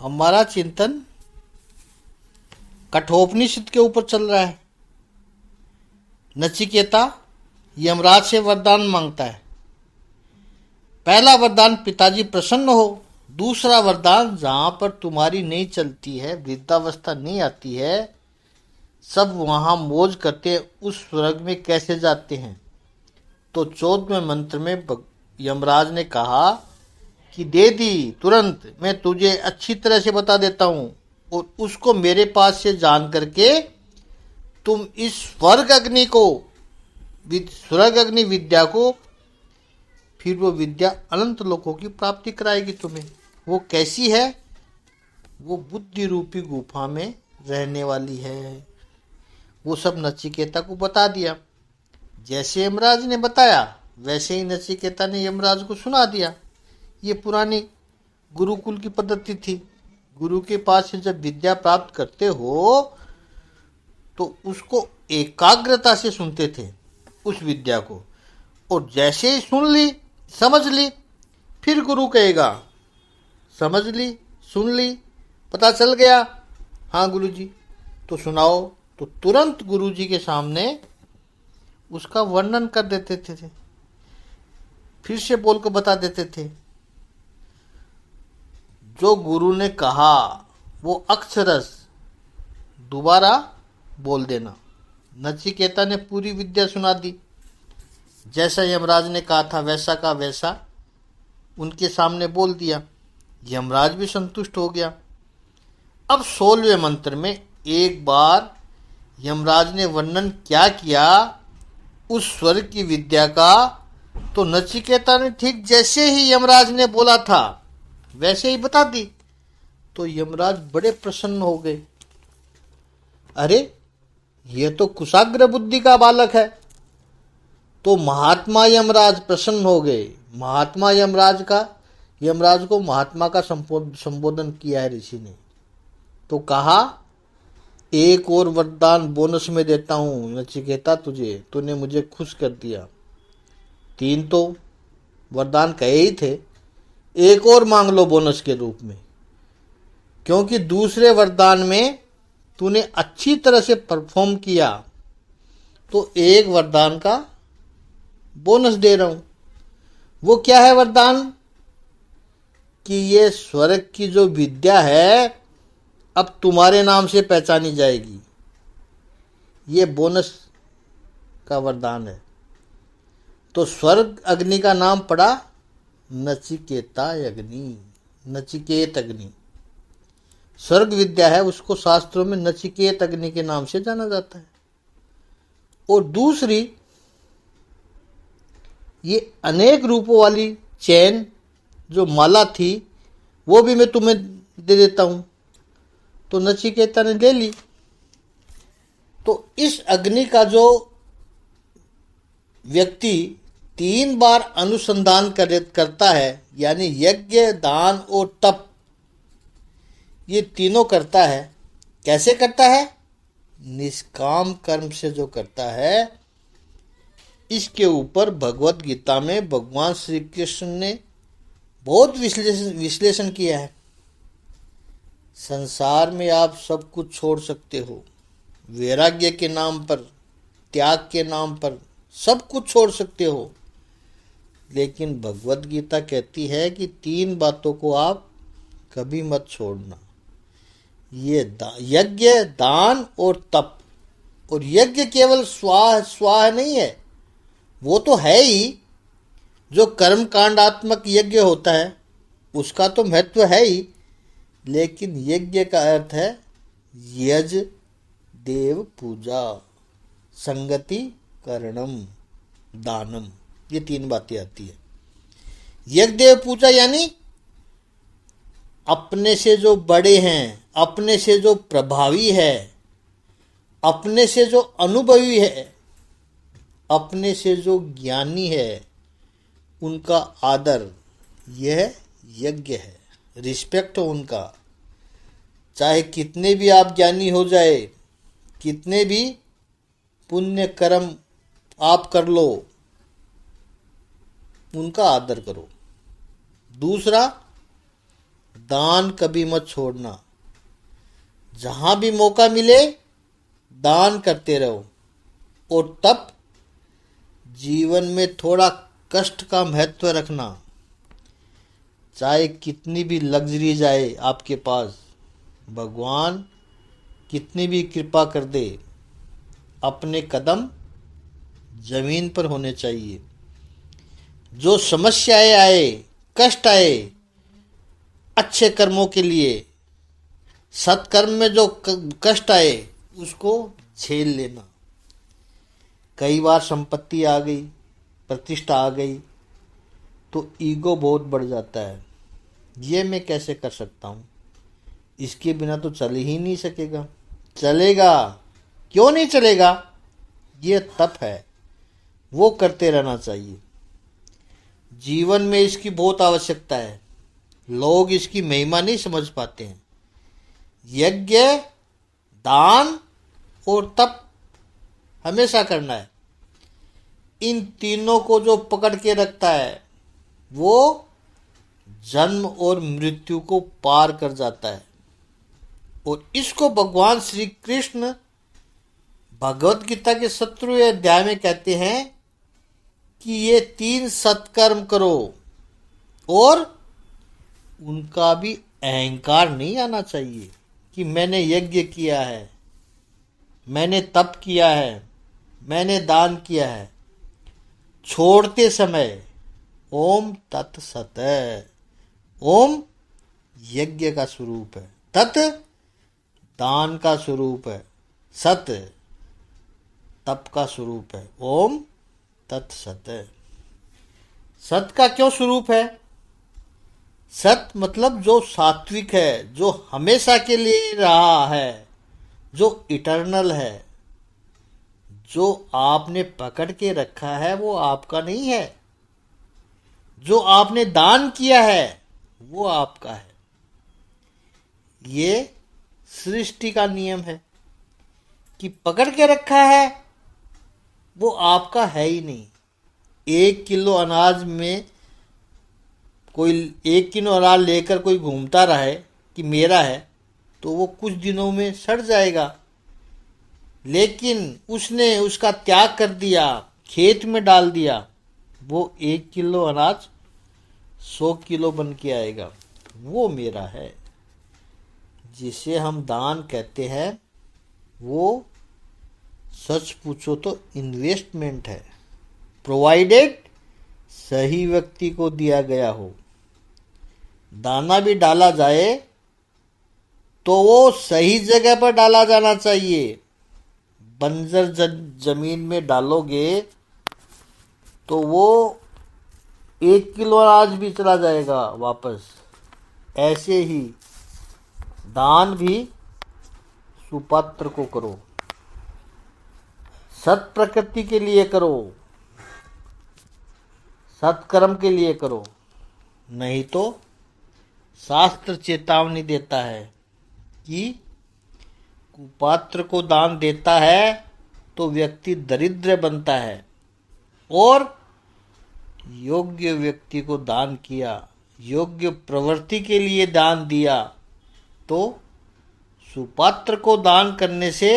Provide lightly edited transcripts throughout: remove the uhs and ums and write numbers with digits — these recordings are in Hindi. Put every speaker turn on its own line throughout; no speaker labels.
हमारा चिंतन कठोपनिषद के ऊपर चल रहा है। नचिकेता यमराज से वरदान मांगता है। पहला वरदान, पिताजी प्रसन्न हो। दूसरा वरदान, जहां पर तुम्हारी नहीं चलती है, वृद्धावस्था नहीं आती है, सब वहां मौज करते उस स्वर्ग में कैसे जाते हैं। तो 14वें मंत्र में यमराज ने कहा कि दे दी तुरंत, मैं तुझे अच्छी तरह से बता देता हूं, और उसको मेरे पास से जान करके तुम इस स्वर्ग अग्नि विद्या को, फिर वो विद्या अनंत लोकों की प्राप्ति कराएगी तुम्हें। वो कैसी है? वो बुद्धि रूपी गुफा में रहने वाली है। वो सब नचिकेता को बता दिया। जैसे यमराज ने बताया वैसे ही नचिकेता ने यमराज को सुना दिया। ये पुरानी गुरुकुल की पद्धति थी। गुरु के पास से जब विद्या प्राप्त करते हो तो उसको एकाग्रता से सुनते थे उस विद्या को, और जैसे ही सुन ली, समझ ली, फिर गुरु कहेगा समझ ली, सुन ली, पता चल गया, हाँ गुरुजी तो सुनाओ, तो तुरंत गुरुजी के सामने उसका वर्णन कर देते थे, फिर से बोल कर बता देते थे। जो गुरु ने कहा वो अक्षरश दोबारा बोल देना। नचिकेता ने पूरी विद्या सुना दी। जैसा यमराज ने कहा था वैसा का वैसा उनके सामने बोल दिया। यमराज भी संतुष्ट हो गया। अब 16वें मंत्र में एक बार यमराज ने वर्णन क्या किया उस स्वर्ग की विद्या का, तो नचिकेता ने ठीक जैसे ही यमराज ने बोला था वैसे ही बता दी। तो यमराज बड़े प्रसन्न हो गए। अरे ये तो कुशाग्र बुद्धि का बालक है। तो महात्मा यमराज प्रसन्न हो गए। महात्मा यमराज को महात्मा का संबोधन किया है ऋषि ने। तो कहा एक और वरदान बोनस में देता हूं नचिकेता तुझे, तूने मुझे खुश कर दिया। 3 तो वरदान कहे ही थे, एक और मांग लो बोनस के रूप में, क्योंकि दूसरे वरदान में तूने अच्छी तरह से परफॉर्म किया, तो एक वरदान का बोनस दे रहा हूं। वो क्या है वरदान? कि ये स्वर्ग की जो विद्या है अब तुम्हारे नाम से पहचानी जाएगी। ये बोनस का वरदान है। तो स्वर्ग अग्नि का नाम पड़ा नचिकेता अग्नि, नचिकेत अग्नि। स्वर्ग विद्या है, उसको शास्त्रों में नचिकेत अग्नि के नाम से जाना जाता है। और दूसरी, ये अनेक रूपों वाली चैन जो माला थी वो भी मैं तुम्हें दे देता हूं। तो नचिकेता ने ले ली। तो इस अग्नि का जो व्यक्ति 3 बार अनुसंधान करता है, यानी यज्ञ, दान और तप, ये तीनों करता है। कैसे करता है? निष्काम कर्म से जो करता है। इसके ऊपर भगवत गीता में भगवान श्री कृष्ण ने बहुत विश्लेषण किया है। संसार में आप सब कुछ छोड़ सकते हो, वैराग्य के नाम पर, त्याग के नाम पर सब कुछ छोड़ सकते हो, लेकिन भगवत गीता कहती है कि 3 बातों को आप कभी मत छोड़ना। ये यज्ञ, दान और तप। और यज्ञ केवल स्वाह नहीं है, वो तो है ही। जो कर्म कांडात्मक यज्ञ होता है उसका तो महत्व है ही, लेकिन यज्ञ का अर्थ है यज, देव पूजा, संगति, करणम, दानम। ये 3 बातें आती है। यज्ञ देव पूजा यानी अपने से जो बड़े हैं, अपने से जो प्रभावी है, अपने से जो अनुभवी है, अपने से जो ज्ञानी है, उनका आदर, यह यज्ञ है। रिस्पेक्ट उनका। चाहे कितने भी आप ज्ञानी हो जाए, कितने भी पुण्य कर्म आप कर लो, उनका आदर करो। दूसरा, दान कभी मत छोड़ना। जहां भी मौका मिले दान करते रहो। और तब जीवन में थोड़ा कष्ट का महत्व रखना। चाहे कितनी भी लग्जरी जाए आपके पास, भगवान कितनी भी कृपा कर दे, अपने कदम जमीन पर होने चाहिए। जो समस्याएं आए, कष्ट आए, अच्छे कर्मों के लिए, सत्कर्म में जो कष्ट आए उसको झेल लेना। कई बार संपत्ति आ गई, प्रतिष्ठा आ गई तो ईगो बहुत बढ़ जाता है। ये मैं कैसे कर सकता हूँ, इसके बिना तो चल ही नहीं सकेगा। चलेगा, क्यों नहीं चलेगा? ये तप है, वो करते रहना चाहिए। जीवन में इसकी बहुत आवश्यकता है। लोग इसकी महिमा नहीं समझ पाते हैं। यज्ञ, दान और तप हमेशा करना है। इन तीनों को जो पकड़ के रखता है वो जन्म और मृत्यु को पार कर जाता है। और इसको भगवान श्री कृष्ण भगवत गीता के 17वें अध्याय में कहते हैं कि ये 3 सत्कर्म करो। और उनका भी अहंकार नहीं आना चाहिए कि मैंने यज्ञ किया है, मैंने तप किया है, मैंने दान किया है। छोड़ते समय ओम तत्सत। ओम यज्ञ का स्वरूप है, तत् दान का स्वरूप है, सत तप का स्वरूप है। ओम तत्सत। सत का क्यों स्वरूप है? सत मतलब जो सात्विक है, जो हमेशा के लिए रहा है, जो इटर्नल है। जो आपने पकड़ के रखा है वो आपका नहीं है। जो आपने दान किया है वो आपका है। ये सृष्टि का नियम है कि पकड़ के रखा है वो आपका है ही नहीं। 1 किलो अनाज में कोई 1 किलो अनाज लेकर कोई घूमता रहे कि मेरा है तो वो कुछ दिनों में सड़ जाएगा। लेकिन उसने उसका त्याग कर दिया, खेत में डाल दिया, वो 1 किलो अनाज 100 किलो बन के आएगा। वो मेरा है। जिसे हम दान कहते हैं वो सच पूछो तो इन्वेस्टमेंट है, प्रोवाइडेड सही व्यक्ति को दिया गया हो। दाना भी डाला जाए तो वो सही जगह पर डाला जाना चाहिए। बंजर जमीन में डालोगे तो वो 1 किलो अनाज भी चला जाएगा वापस। ऐसे ही दान भी सुपात्र को करो, सत प्रकृति के लिए करो, सत्कर्म के लिए करो। नहीं तो शास्त्र चेतावनी देता है कि कुपात्र को दान देता है तो व्यक्ति दरिद्र बनता है, और योग्य व्यक्ति को दान किया, योग्य प्रवृत्ति के लिए दान दिया तो सुपात्र को दान करने से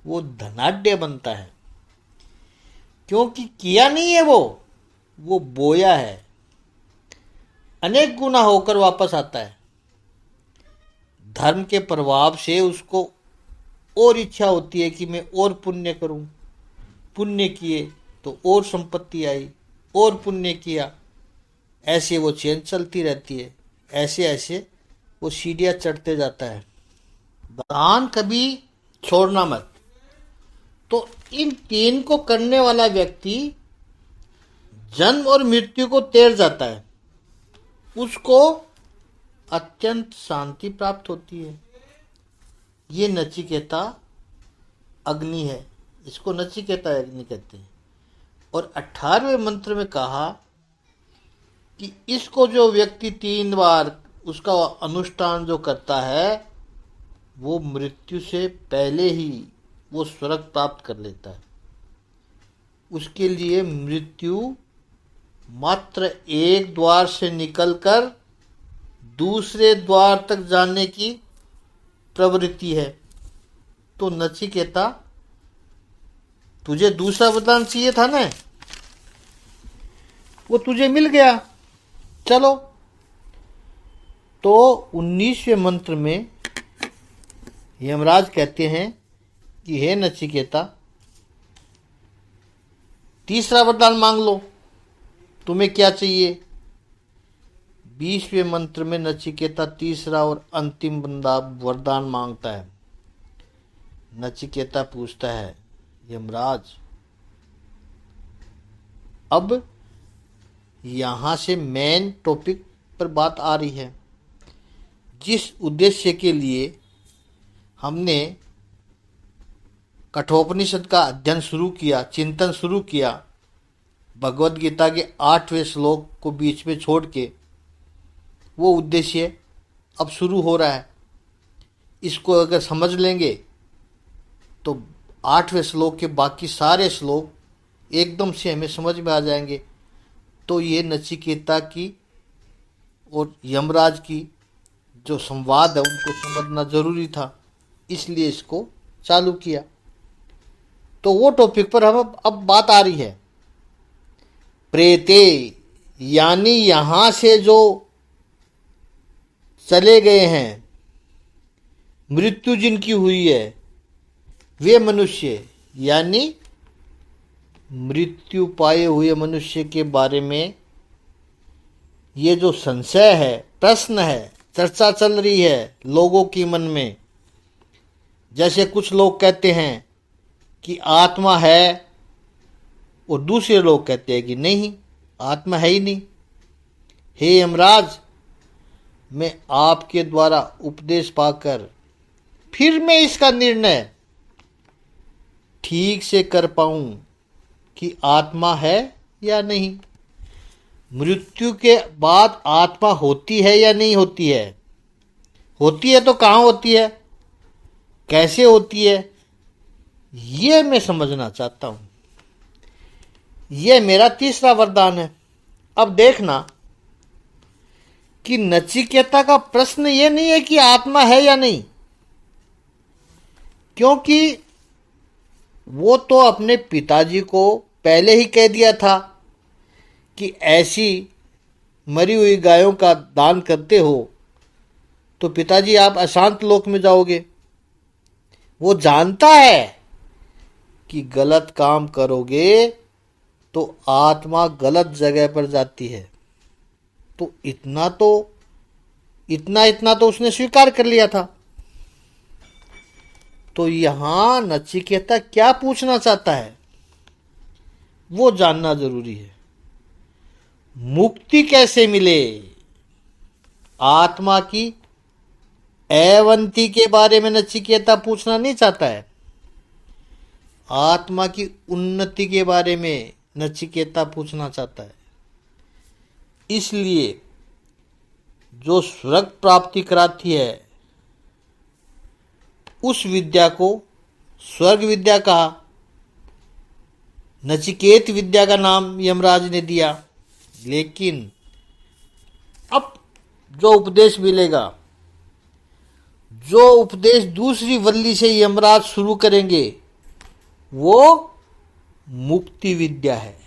वो धनाढ्य बनता है। क्योंकि किया नहीं है, वो बोया है, अनेक गुना होकर वापस आता है। धर्म के प्रभाव से उसको और इच्छा होती है कि मैं और पुण्य करूं। पुण्य किए तो और संपत्ति आई, और पुण्य किया, ऐसे वो चेन चलती रहती है। ऐसे ऐसे वो सीढ़ियां चढ़ते जाता है। दान कभी छोड़ना मत। तो इन 3 को करने वाला व्यक्ति जन्म और मृत्यु को तैर जाता है। उसको अत्यंत शांति प्राप्त होती है। ये नचिकेता अग्नि है, इसको नचिकेता अग्नि कहते हैं। और 18वें मंत्र में कहा कि इसको जो व्यक्ति 3 बार उसका अनुष्ठान जो करता है वो मृत्यु से पहले ही वो स्वर्ग प्राप्त कर लेता है। उसके लिए मृत्यु मात्र एक द्वार से निकलकर दूसरे द्वार तक जाने की प्रवृत्ति है। तो नचिकेता, तुझे दूसरा वरदान चाहिए था ना, वो तुझे मिल गया। चलो, तो 19वें मंत्र में यमराज कहते हैं कि हे नचिकेता, तीसरा वरदान मांग लो, तुम्हें क्या चाहिए। 20वें मंत्र में नचिकेता तीसरा और अंतिम वरदान मांगता है। नचिकेता पूछता है, यमराज, अब यहां से मेन टॉपिक पर बात आ रही है। जिस उद्देश्य के लिए हमने कठोपनिषद का अध्ययन शुरू किया, चिंतन शुरू किया, भगवद गीता के 8वें श्लोक को बीच में छोड़ के, वो उद्देश्य अब शुरू हो रहा है। इसको अगर समझ लेंगे तो 8वें श्लोक के बाकी सारे श्लोक एकदम से हमें समझ में आ जाएंगे। तो ये नचिकेता की और यमराज की जो संवाद है उनको समझना जरूरी था, इसलिए इसको चालू किया। तो वो टॉपिक पर हम अब बात आ रही है। प्रेते, यानी यहां से जो चले गए हैं, मृत्यु जिनकी हुई है, वे मनुष्य, यानी मृत्यु पाए हुए मनुष्य के बारे में ये जो संशय है, प्रश्न है, चर्चा चल रही है लोगों की मन में। जैसे कुछ लोग कहते हैं कि आत्मा है और दूसरे लोग कहते हैं कि नहीं, आत्मा है ही नहीं। हे यमराज, मैं आपके द्वारा उपदेश पाकर फिर मैं इसका निर्णय ठीक से कर पाऊं कि आत्मा है या नहीं। मृत्यु के बाद आत्मा होती है या नहीं होती है? होती है तो कहाँ होती है, कैसे होती है, ये मैं समझना चाहता हूं। यह मेरा तीसरा वरदान है। अब देखना कि नचिकेता का प्रश्न ये नहीं है कि आत्मा है या नहीं, क्योंकि वो तो अपने पिताजी को पहले ही कह दिया था कि ऐसी मरी हुई गायों का दान करते हो तो पिताजी आप अशांत लोक में जाओगे। वो जानता है कि गलत काम करोगे तो आत्मा गलत जगह पर जाती है। तो इतना तो उसने स्वीकार कर लिया था। तो यहां नचिकेता क्या पूछना चाहता है वो जानना जरूरी है। मुक्ति कैसे मिले? आत्मा की अवंती के बारे में नचिकेता पूछना नहीं चाहता है, आत्मा की उन्नति के बारे में नचिकेता पूछना चाहता है। इसलिए जो स्वर्ग प्राप्ति कराती है उस विद्या को स्वर्ग विद्या कहा। नचिकेत विद्या का नाम यमराज ने दिया। लेकिन अब जो उपदेश मिलेगा, जो उपदेश दूसरी वल्ली से यमराज शुरू करेंगे, वो मुक्ति विद्या है।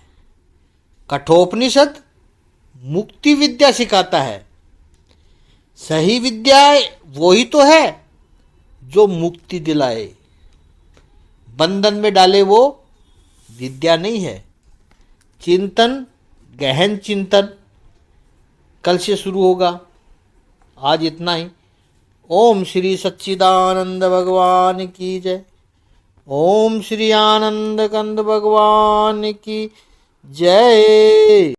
कठोपनिषद मुक्ति विद्या सिखाता है। सही विद्या वही तो है जो मुक्ति दिलाए, बंधन में डाले वो विद्या नहीं है। चिंतन, गहन चिंतन कल से शुरू होगा। आज इतना ही। ओम श्री सच्चिदानंद भगवान की जय। ओम श्री आनंद कंद भगवान की जय।